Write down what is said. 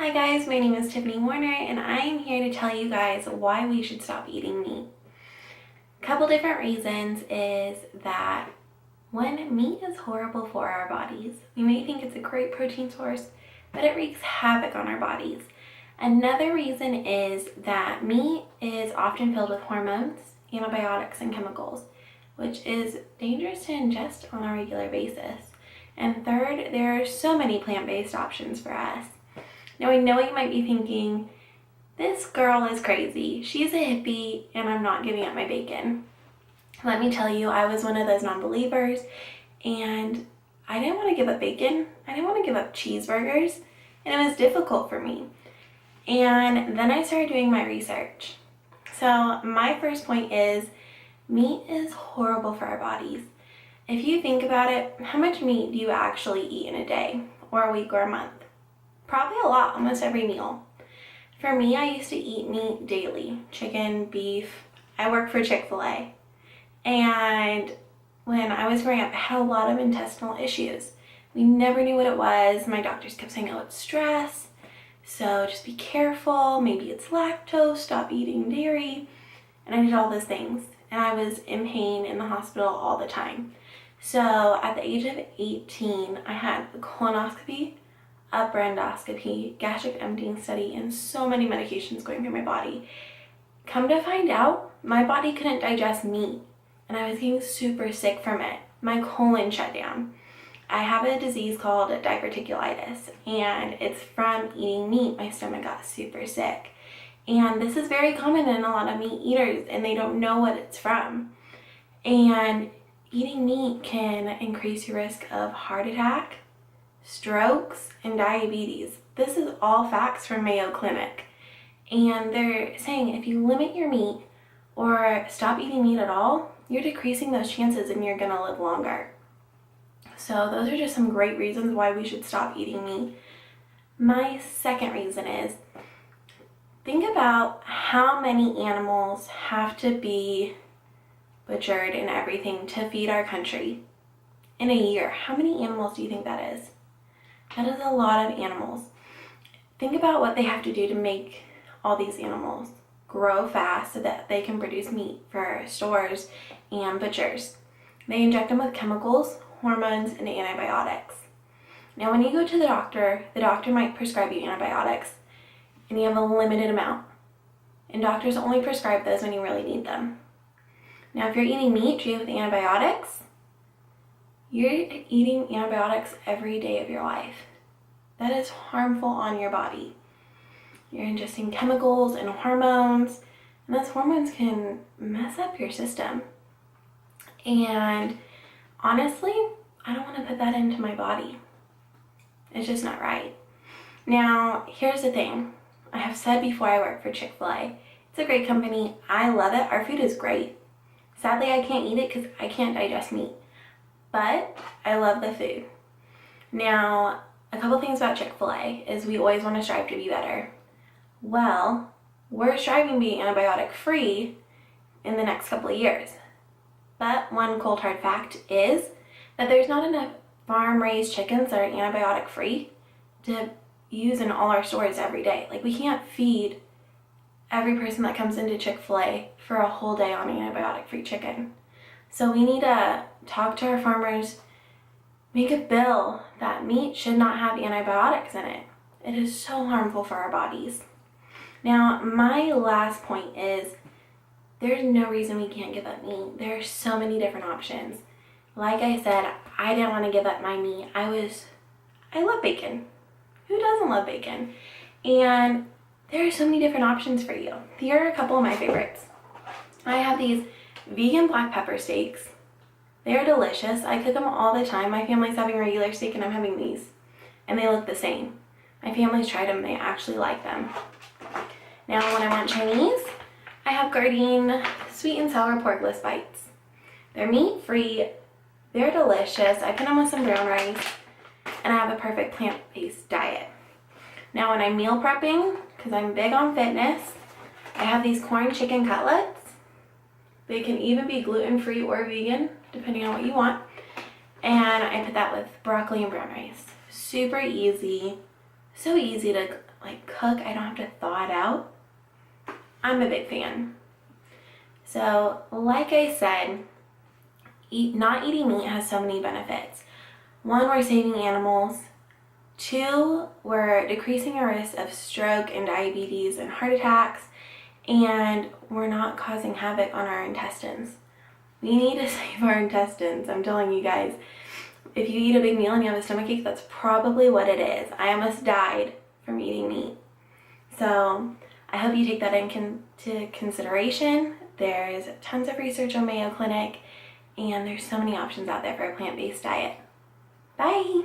Hi guys, my name is Tiffany Warner and I am here to tell you guys why we should stop eating meat. A couple different reasons is that one, meat is horrible for our bodies. We may think it's a great protein source, but it wreaks havoc on our bodies. Another reason is that meat is often filled with hormones, antibiotics, and chemicals, which is dangerous to ingest on a regular basis. And third, there are so many plant-based options for us. Now I know you might be thinking, this girl is crazy. She's a hippie and I'm not giving up my bacon. Let me tell you, I was one of those non-believers and I didn't want to give up bacon. I didn't want to give up cheeseburgers and it was difficult for me. And then I started doing my research. So my first point is meat is horrible for our bodies. If you think about it, how much meat do you actually eat in a day or a week or a month? Probably a lot, almost every meal. For me, I used to eat meat daily. Chicken, beef. I work for Chick-fil-A. And when I was growing up, I had a lot of intestinal issues. We never knew what it was. My doctors kept saying, oh, it's stress. So just be careful. Maybe it's lactose. Stop eating dairy. And I did all those things. And I was in pain in the hospital all the time. So at the age of 18, I had a colonoscopy, upper endoscopy, gastric emptying study, and so many medications going through my body. Come to find out, my body couldn't digest meat, and I was getting super sick from it. My colon shut down. I have a disease called diverticulitis, and it's from eating meat. My stomach got super sick. And this is very common in a lot of meat eaters, and they don't know what it's from. And eating meat can increase your risk of heart attack, strokes, and diabetes. This is all facts from Mayo Clinic. And they're saying if you limit your meat or stop eating meat at all, you're decreasing those chances and you're gonna live longer. So those are just some great reasons why we should stop eating meat. My second reason is, think about how many animals have to be butchered and everything to feed our country in a year. How many animals do you think that is? That is a lot of animals. Think about what they have to do to make all these animals grow fast so that they can produce meat for stores and butchers. They inject them with chemicals, hormones, and antibiotics. Now when you go to the doctor might prescribe you antibiotics and you have a limited amount. And doctors only prescribe those when you really need them. Now if you're eating meat treated with antibiotics, you're eating antibiotics every day of your life. That is harmful on your body. You're ingesting chemicals and hormones, and those hormones can mess up your system. And honestly, I don't want to put that into my body. It's just not right. Now, here's the thing. I have said before, I work for Chick-fil-A. It's a great company. I love it. Our food is great. Sadly, I can't eat it because I can't digest meat. But I love the food. Now, a couple things about Chick-fil-A is we always want to strive to be better. Well, we're striving to be antibiotic free in the next couple of years. But one cold hard fact is that there's not enough farm-raised chickens that are antibiotic free to use in all our stores every day. Like, we can't feed every person that comes into Chick-fil-A for a whole day on antibiotic free chicken. So we need to talk to our farmers, make a bill that meat should not have antibiotics in it. It is so harmful for our bodies. Now, my last point is there's no reason we can't give up meat. There are so many different options. Like I said, I didn't want to give up my meat. I love bacon. Who doesn't love bacon? And there are so many different options for you. Here are a couple of my favorites. I have these vegan black pepper steaks. They're delicious. I cook them all the time. My family's having regular steak and I'm having these. And they look the same. My family's tried them. They actually like them. Now when I want Chinese, I have Gardein sweet and sour porkless bites. They're meat-free. They're delicious. I put them with some brown rice. And I have a perfect plant-based diet. Now when I'm meal prepping, because I'm big on fitness, I have these corn chicken cutlets. They can even be gluten-free or vegan, depending on what you want. And I put that with broccoli and brown rice. Super easy, so easy to like cook. I don't have to thaw it out. I'm a big fan. So like I said, not eating meat has so many benefits. One, we're saving animals. Two, we're decreasing our risk of stroke and diabetes and heart attacks. And we're not causing havoc on our intestines. We need to save our intestines, I'm telling you guys. If you eat a big meal and you have a stomachache, that's probably what it is. I almost died from eating meat. So I hope you take that into consideration. There's tons of research on Mayo Clinic, and there's so many options out there for a plant-based diet. Bye!